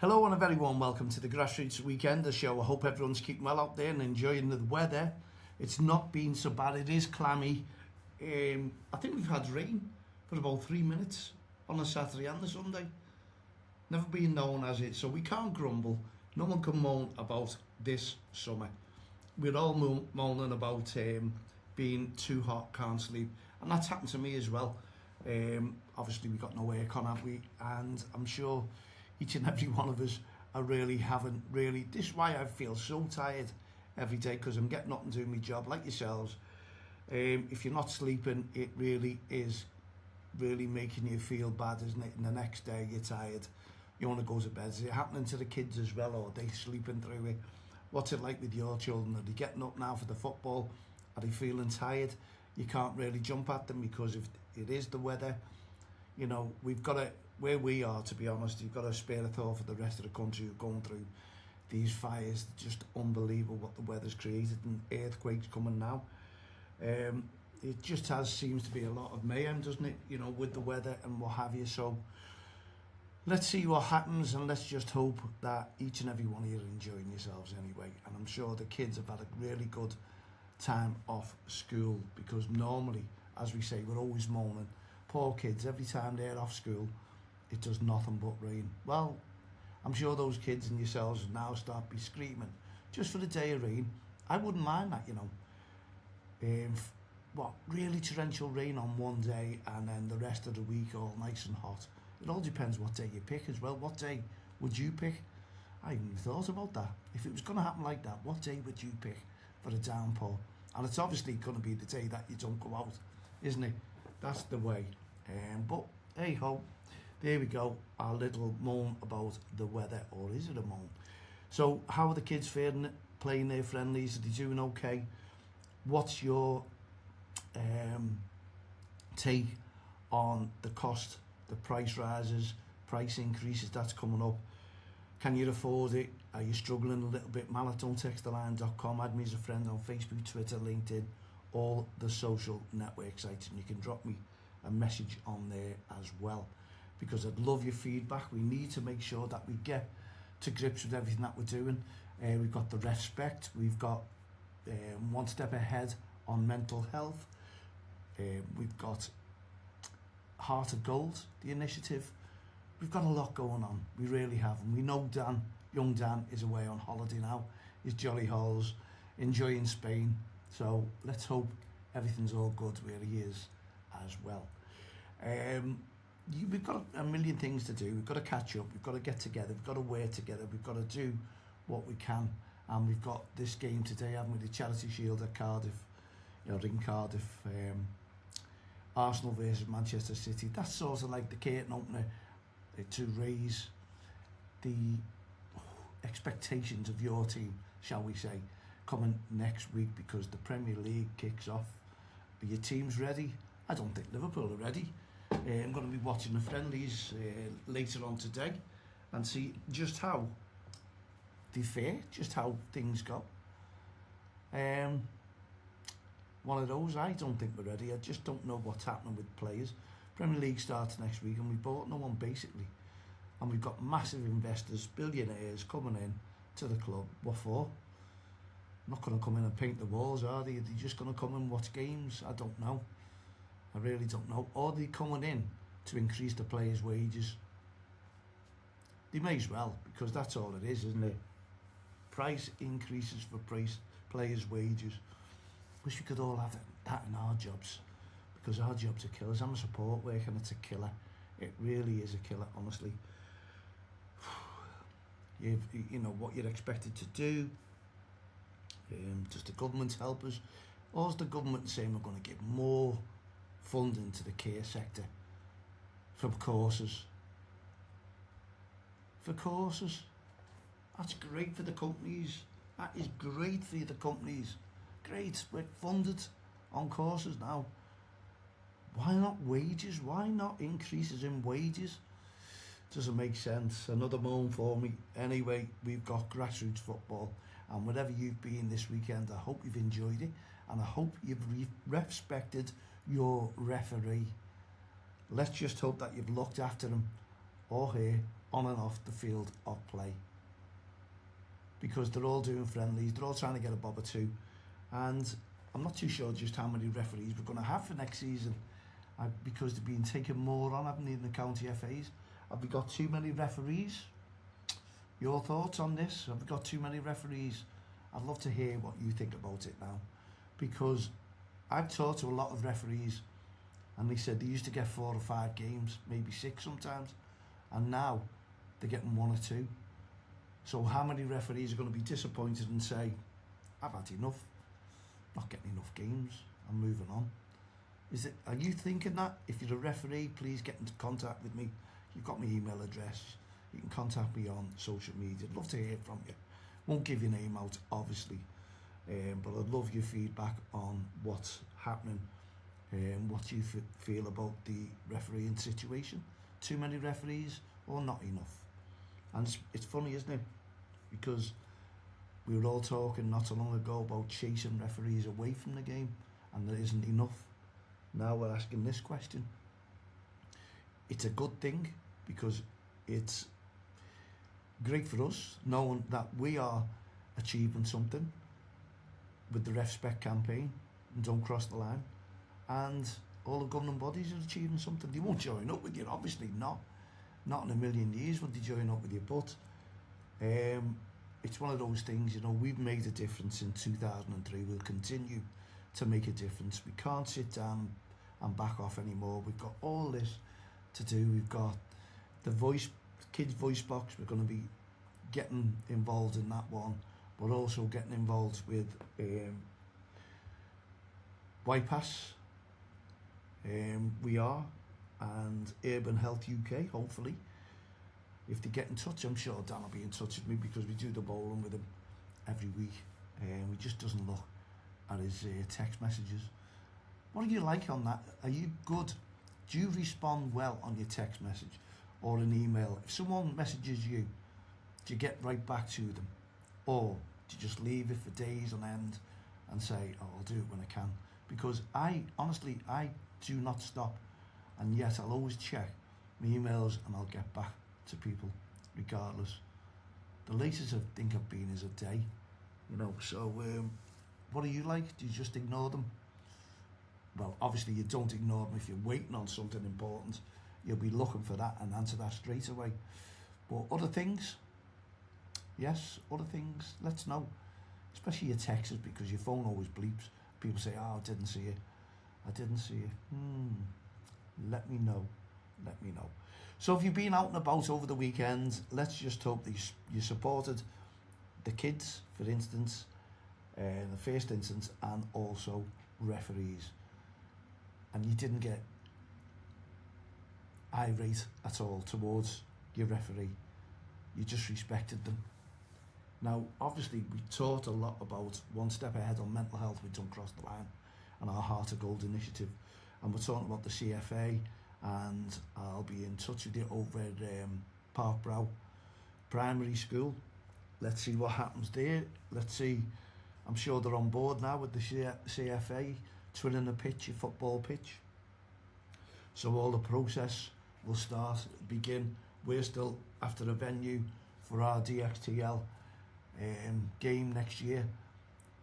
Hello and a very warm welcome to the Grassroots Weekender show. I hope everyone's keeping well out there and enjoying the weather. It's not been so bad, it is clammy. I think we've had rain for about 3 minutes on a Saturday and a Sunday. Never been known as it, so we can't grumble. No one can moan about this summer. We're all moaning about being too hot, can't sleep, and that's happened to me as well. Obviously we've got no aircon, have we? And I'm sure each and every one of us are haven't really. This is why I feel so tired every day, because I'm getting up and doing my job like yourselves. If you're not sleeping, it really is making you feel bad, isn't it? And the next day you're tired, you want to go to bed. Is it happening to the kids as well, or are they sleeping through it? What's it like with your children? Are they getting up now for the football? Are they feeling tired? You can't really jump at them because if it is the weather, you know, we've got to, where we are, to be honest, you've got to spare a thought for the rest of the country who are going through these fires. Just unbelievable what the weather's created, and earthquakes coming now. It just seems to be a lot of mayhem, doesn't it, you know, with the weather and what have you. So let's see what happens, and let's just hope that each and every one of you are enjoying yourselves anyway. And I'm sure the kids have had a really good time off school, because normally, as we say, we're always moaning. Poor kids, every time they're off school, it does nothing but rain. Well, I'm sure those kids and yourselves now start be screaming just for the day of rain. I wouldn't mind that, you know. What, really torrential rain on one day and then the rest of the week all nice and hot. It all depends what day you pick as well. What day would you pick? I haven't even thought about that. If it was going to happen like that, what day would you pick for a downpour? And it's obviously going to be the day that you don't go out, isn't it? That's the way. But hey ho, there we go. Our little moan about the weather, or is it a moan? So how are the kids faring, playing their friendlies? Are they doing okay? What's your take on the cost, the price rises, price increases that's coming up? Can you afford it? Are you struggling a little bit? mail@don'ttexttheline.com. Add me as a friend on Facebook, Twitter, LinkedIn, all the social network sites, and you can drop me a message on there as well, because I'd love your feedback. We need to make sure that we get to grips with everything that we're doing. We've got the REFspect, we've got One Step Ahead on mental health, we've got Heart of Gold, the initiative. We've got a lot going on, we really have, and we know young Dan is away on holiday now. He's jolly holes, enjoying Spain, so let's hope everything's all good where he is as well. We've got a million things to do. We've got to catch up, we've got to get together, we've got to work together, we've got to do what we can. And we've got this game today, haven't we, the Charity Shield at Cardiff, you know, in Cardiff, Arsenal versus Manchester City. That's sort of like the curtain opener to raise the expectations of your team, shall we say, coming next week, because the Premier League kicks off. Are your teams ready? I don't think Liverpool are ready. I'm going to be watching the friendlies later on today and see just how they fare, just how things go. One of those, I don't think we're ready. I just don't know what's happening with players. Premier League starts next week and we bought no one basically. And we've got massive investors, billionaires coming in to the club. What for? Not going to come in and paint the walls, are they? Are they just going to come and watch games? I don't know. I really don't know. Or are they coming in to increase the players' wages? They may as well, because that's all it is, isn't it? Price increases for players' wages. Wish we could all have that in our jobs, because our jobs are killers. I'm a support worker and it's a killer. It really is a killer, honestly. You know what you're expected to do. Does the government help us? Or is the government saying we're going to give more funding to the care sector for courses? For courses? That's great for the companies. That is great for the companies. Great, we're funded on courses now. Why not wages? Why not increases in wages? Doesn't make sense. Another moan for me. Anyway, we've got grassroots football, and wherever you've been this weekend, I hope you've enjoyed it, and I hope you've respected your referee. Let's just hope that you've looked after him or her on and off the field of play, because they're all doing friendlies, they're all trying to get a bob or two, and I'm not too sure just how many referees we're going to have for next season, because they've been taking more on, haven't they, in the county FAs. Have we got too many referees? Your thoughts on this? Have we got too many referees? I'd love to hear what you think about it now, because I've talked to a lot of referees and they said they used to get 4 or 5 games, maybe 6 sometimes, and now they're getting 1 or 2. So how many referees are going to be disappointed and say, I've had enough, not getting enough games, I'm moving on? Are you thinking that? If you're a referee, please get into contact with me. You've got my email address. You can contact me on social media. I'd love to hear from you. Won't give your name out, obviously, but I'd love your feedback on what's happening and what you feel about the refereeing situation. Too many referees or not enough? And it's funny, isn't it? Because we were all talking not so long ago about chasing referees away from the game, and there isn't enough. Now we're asking this question. It's a good thing, because it's great for us knowing that we are achieving something with the REFspect campaign and Don't Cross the Line, and all the governing bodies are achieving something. They won't join up with you, obviously not in a million years would they join up with you, but it's one of those things, you know. We've made a difference in 2003, we'll continue to make a difference. We can't sit down and back off anymore. We've got all this to do. We've got the kids voice box, we're going to be getting involved in that one. We're also getting involved with YPAS, we are, and Urban Health UK, hopefully. If they get in touch, I'm sure Dan will be in touch with me, because we do the bowling with him every week, and he just doesn't look at his text messages. What are you like on that? Are you good? Do you respond well on your text message or an email? If someone messages you, do you get right back to them, or do you just leave it for days on end and say, oh, I'll do it when I can? Because I do not stop, and yet I'll always check my emails and I'll get back to people regardless. The latest I think I've been is a day, you know. So what are you like? Do you just ignore them? Well, obviously you don't ignore them. If you're waiting on something important, you'll be looking for that and answer that straight away. But other things, yes, other things, let's know. Especially your texts, because your phone always bleeps. People say, oh, I didn't see it. Let me know. So if you've been out and about over the weekend, let's just hope that you supported the kids, for instance, the first instance, and also referees. And you didn't get irate at all towards your referee. You just respected them. Now, obviously, we talked a lot about One Step Ahead on mental health with Don't Cross the Line and our Heart of Gold initiative. And we're talking about the CFA, and I'll be in touch with you over at Park Brow Primary School. Let's see what happens there. Let's see. I'm sure they're on board now with the CFA, twinning the pitch, a football pitch. So all the process will begin. We're still after a venue for our DXTL game next year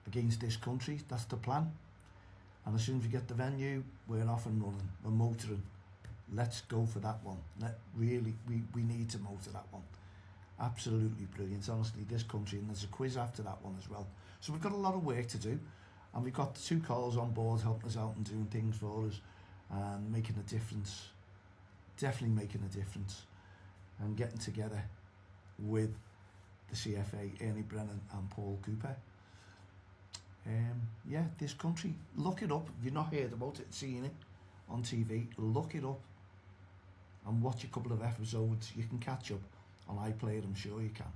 against this country. That's the plan. And as soon as we get the venue, we're off and running. We're motoring. Let's go for that one. We need to motor that one. Absolutely brilliant, honestly, this country. And there's a quiz after that one as well. So we've got a lot of work to do. And we've got the 2 calls on board helping us out and doing things for us and making a difference. Definitely making a difference. And getting together with the CFA, Ernie Brennan and Paul Cooper. Yeah, this country, look it up. If you've not heard about it, seen it on TV, look it up and watch a couple of episodes. You can catch up on iPlayer, I'm sure you can,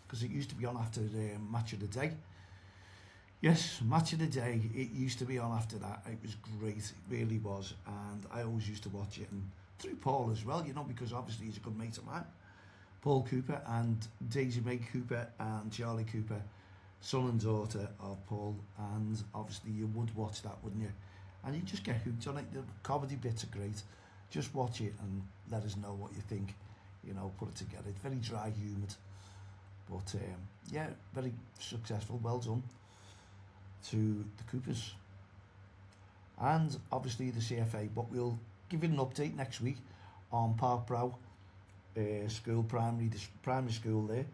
because it used to be on after Match of the Day. Yes, Match of the Day, it used to be on after that. It was great, it really was, and I always used to watch it, and through Paul as well, you know, because obviously he's a good mate of mine. Paul Cooper and Daisy May Cooper and Charlie Cooper, son and daughter of Paul, and obviously you would watch that, wouldn't you? And you just get hooked on it. The comedy bits are great. Just watch it and let us know what you think. you know, put it together. It's very dry, humid, but yeah, very successful. Well done to the Coopers. And obviously the CFA, but we'll give you an update next week on Park Brow School, primary school there.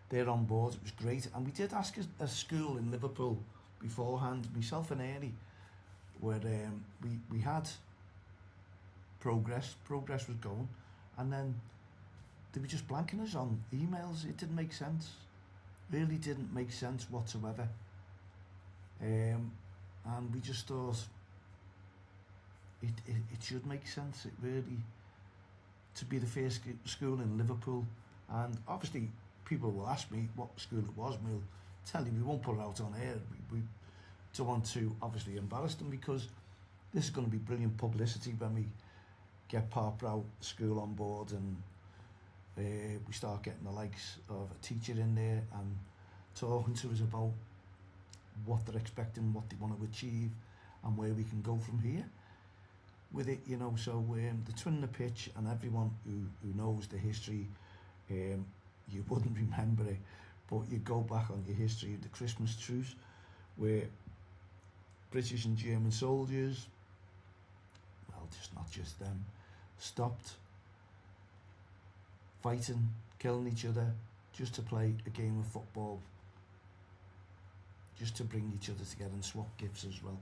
They're on board. It was great. And we did ask a school in Liverpool beforehand, myself and Ernie, where we had progress was going, and then they were just blanking us on emails. It didn't make sense. Really didn't make sense whatsoever. And we just thought it should make sense. It really, to be the first school in Liverpool. And obviously people will ask me what school it was, and we'll tell you. We won't put it out on air. We don't want to obviously embarrass them, because this is going to be brilliant publicity when we get Park Brow School on board, and we start getting the likes of a teacher in there and talking to us about what they're expecting, what they want to achieve, and where we can go from here with it, you know. So the twin in the pitch, and everyone who knows the history, you wouldn't remember it, but you go back on your history of the Christmas truce, where British and German soldiers, well, just not just them, stopped fighting, killing each other, just to play a game of football, just to bring each other together and swap gifts as well.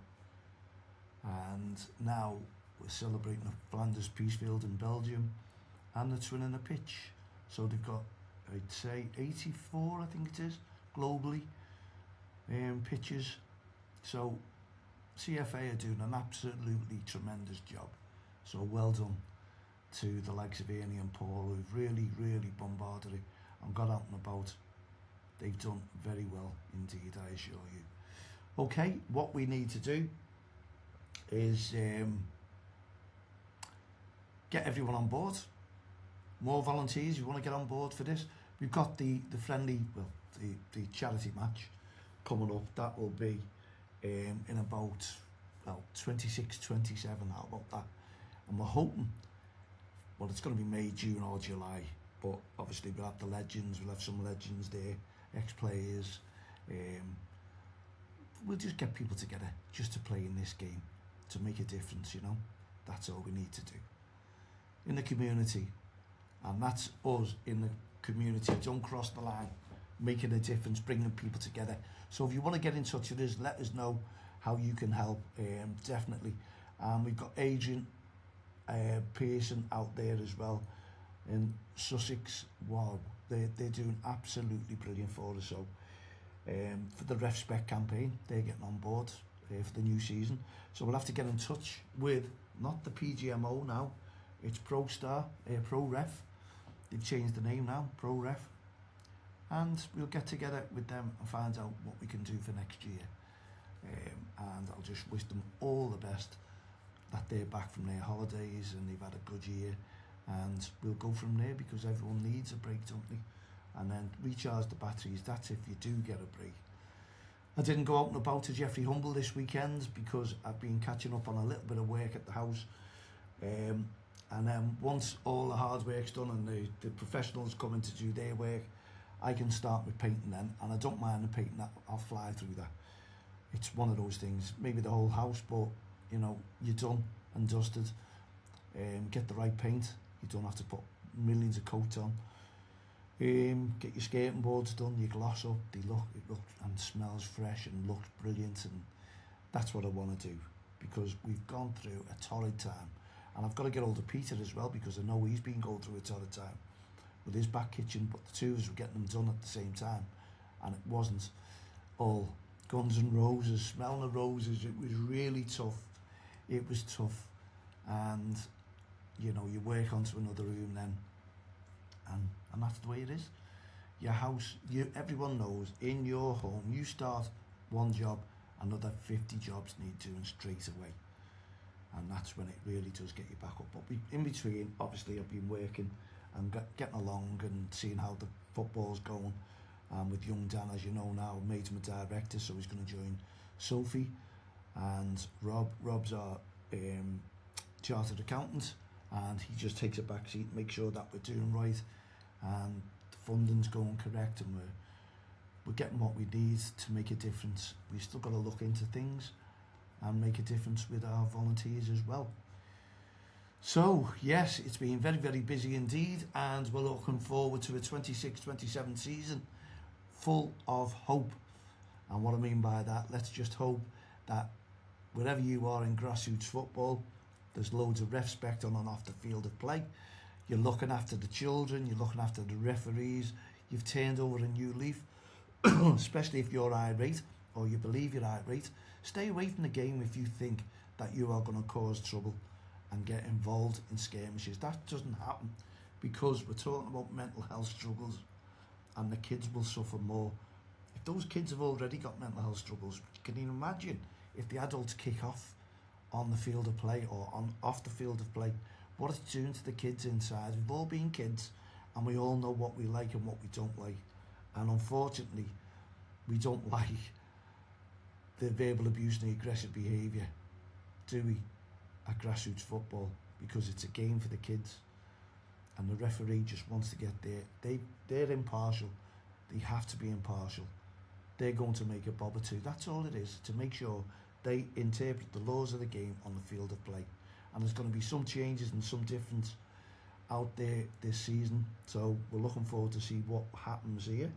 And now we're celebrating the Flanders Peacefield in Belgium and the twin in the pitch. So they've got, I'd say 84, I think it is, globally, pitches. So CFA are doing an absolutely tremendous job. So well done to the likes of Ernie and Paul, who've really bombarded it and got out and about. They've done very well indeed, I assure you. Okay, what we need to do is get everyone on board. More volunteers, you want to get on board for this. We've got the friendly, well, the charity match coming up. That will be in about, well, 26, 27, how about that? And we're hoping, well, it's going to be May, June or July, but obviously we'll have the legends, we'll have some legends there, ex-players. We'll just get people together just to play in this game, to make a difference, you know. That's all we need to do in the community, and that's us in the community. Don't cross the line, making a difference, bringing people together. So if you want to get in touch with us, let us know how you can help, definitely. We've got Adrian Pearson out there as well in Sussex. Wow, they're doing absolutely brilliant for us. So for the REFspect campaign, they're getting on board for the new season. So we'll have to get in touch with, not the PGMO now, it's Pro Ref. They've changed the name now, Pro Ref. And we'll get together with them and find out what we can do for next year. And I'll just wish them all the best, that they're back from their holidays and they've had a good year. And we'll go from there, because everyone needs a break, don't they? And then recharge the batteries. That's if you do get a break. I didn't go out and about to Jeffrey Humble this weekend because I've been catching up on a little bit of work at the house. And then once all the hard work's done and the professionals come in to do their work, I can start with painting then, and I don't mind the painting. That I'll fly through that. It's one of those things, maybe the whole house, but you know, you're done and dusted. Get the right paint, you don't have to put millions of coats on. Get your skating boards done, you gloss up, it looks and smells fresh and looks brilliant, and that's what I want to do, because we've gone through a torrid time, and I've got to get hold of Peter as well, because I know he's been going through a torrid time with his back kitchen, but the two of us were getting them done at the same time, and it wasn't all guns and roses, smelling of roses. It was really tough. It was tough, and you know, you work onto another room then, and that's the way it is. Your house, everyone knows, in your home, you start one job, another 50 jobs need doing straight away, and that's when it really does get you back up. But in between, obviously, I've been working and getting along and seeing how the football's going. With young Dan, as you know now, made him a director, so he's going to join Sophie. And Rob's our chartered accountant, and he just takes a back seat, make sure that we're doing right. and the funding's going correct, and we're getting what we need to make a difference. We still got to look into things and make a difference with our volunteers as well. So yes, it's been very, very busy indeed, and we're looking forward to a 26-27 season full of hope. And what I mean by that, let's just hope that wherever you are in grassroots football, there's loads of REFspect on and off the field of play. You're looking after the children, you're looking after the referees, you've turned over a new leaf, especially if you're irate or you believe you're irate. Stay away from the game if you think that you are going to cause trouble and get involved in skirmishes. That doesn't happen, because we're talking about mental health struggles, and the kids will suffer more. If those kids have already got mental health struggles, can you imagine if the adults kick off on the field of play or off the field of play, what it's doing to the kids inside? We've all been kids, and we all know what we like and what we don't like. And unfortunately, we don't like the verbal abuse and the aggressive behaviour, do we, at grassroots football? Because it's a game for the kids, and the referee just wants to get there. They're impartial. They have to be impartial. They're going to make a bob or two. That's all it is, to make sure they interpret the laws of the game on the field of play. And there's going to be some changes and some difference out there this season. So we're looking forward to see what happens here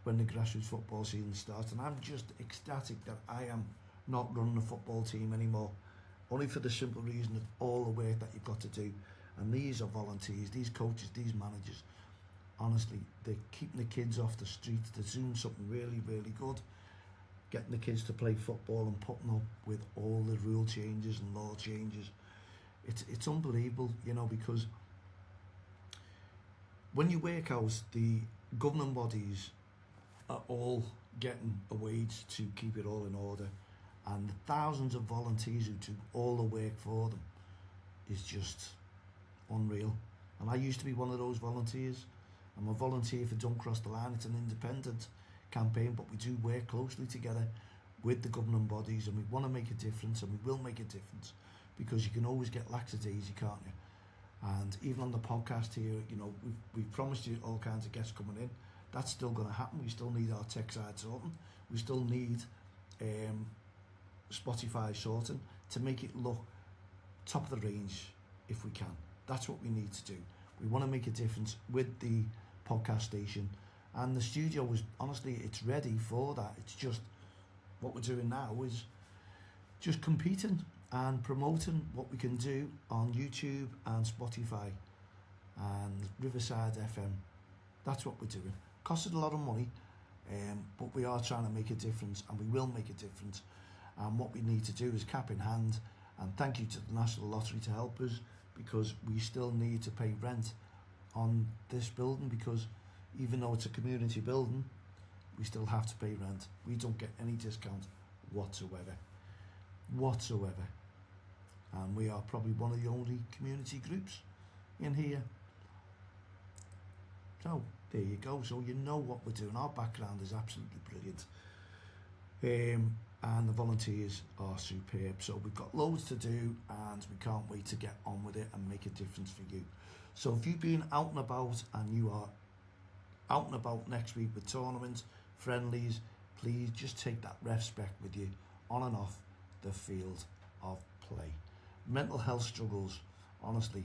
when the grassroots football season starts. And I'm just ecstatic that I am not running a football team anymore, only for the simple reason of all the work that you've got to do. And these are volunteers, these coaches, these managers. Honestly, they're keeping the kids off the streets. They're doing something really, really good, getting the kids to play football and putting up with all the rule changes and law changes. It's unbelievable, you know, because when you work out, the governing bodies are all getting a wage to keep it all in order, and the thousands of volunteers who do all the work for them is just unreal. And I used to be one of those volunteers. I'm a volunteer for Don't Cross the Line. It's an independent campaign, but we do work closely together with the governing bodies, and we want to make a difference, and we will make a difference, because you can always get lackadaisy, can't you? And even on the podcast here, you know, we've promised you all kinds of guests coming in. That's still going to happen. We still need our tech side sorting. We still need Spotify sorting to make it look top of the range if we can. That's what we need to do. We want to make a difference with the podcast station, and the studio is, honestly, it's ready for that. It's just what we're doing now is just competing and promoting what we can do on YouTube and Spotify and Riverside FM. That's what we're doing. Costed a lot of money, but we are trying to make a difference, and we will make a difference. And what we need to do is cap in hand, and thank you to the National Lottery to help us, because we still need to pay rent on this building, because even though it's a community building, we still have to pay rent. We don't get any discount whatsoever. And we are probably one of the only community groups in here. So there you go. So you know what we're doing. Our background is absolutely brilliant. And the volunteers are superb. So we've got loads to do, and we can't wait to get on with it and make a difference for you. So if you've been out and about, and you are out and about next week with tournaments, friendlies, please just take that REFspect with you on and off the field of play. Mental health struggles, honestly,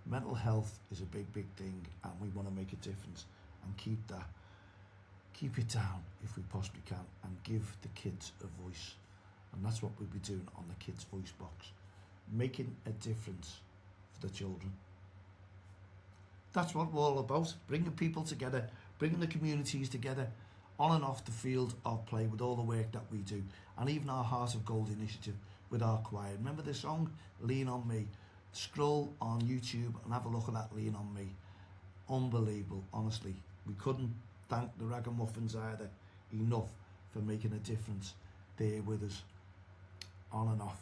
mental health is a big, big thing, and we want to make a difference and keep it down if we possibly can, and give the kids a voice. And that's what we'll be doing on the Kids Voice Box, making a difference for the children. That's what we're all about, bringing people together, bringing the communities together on and off the field of play with all the work that we do, and even our Heart of Gold initiative with our choir. Remember the song, Lean On Me? Scroll on YouTube and have a look at that, Lean On Me. Unbelievable, honestly. We couldn't thank the Ragamuffins either enough for making a difference there with us on and off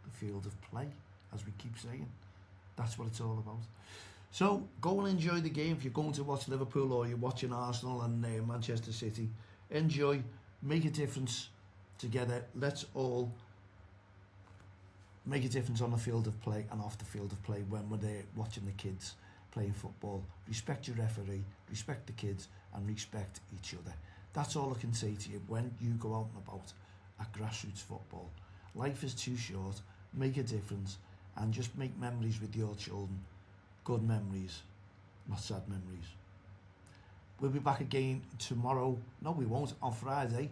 the field of play, as we keep saying. That's what it's all about. So go and enjoy the game. If you're going to watch Liverpool, or you're watching Arsenal and Manchester City, enjoy, make a difference together. Let's all make a difference on the field of play and off the field of play when we're there watching the kids playing football. Respect your referee, respect the kids, and respect each other. That's all I can say to you when you go out and about at Grassroots Football. Life is too short. Make a difference and just make memories with your children. Good memories, not sad memories. We'll be back again tomorrow. No, we won't, on Friday.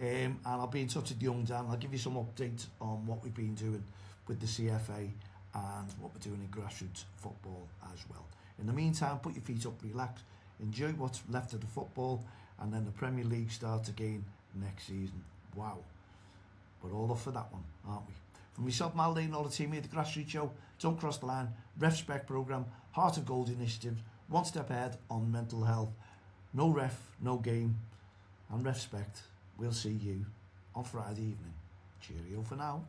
And I'll be in touch with young Dan. I'll give you some updates on what we've been doing with the CFA and what we're doing in Grassroots Football as well. In the meantime, put your feet up, relax, enjoy what's left of the football, and then the Premier League starts again next season. Wow. We're all up for that one, aren't we? From myself, Malday, and all the team here at the Grassroots Show, Don't Cross the Line, REFspect programme, Heart of Gold initiative, one step ahead on mental health. No ref, no game, and REFspect. We'll see you on Friday evening. Cheerio for now.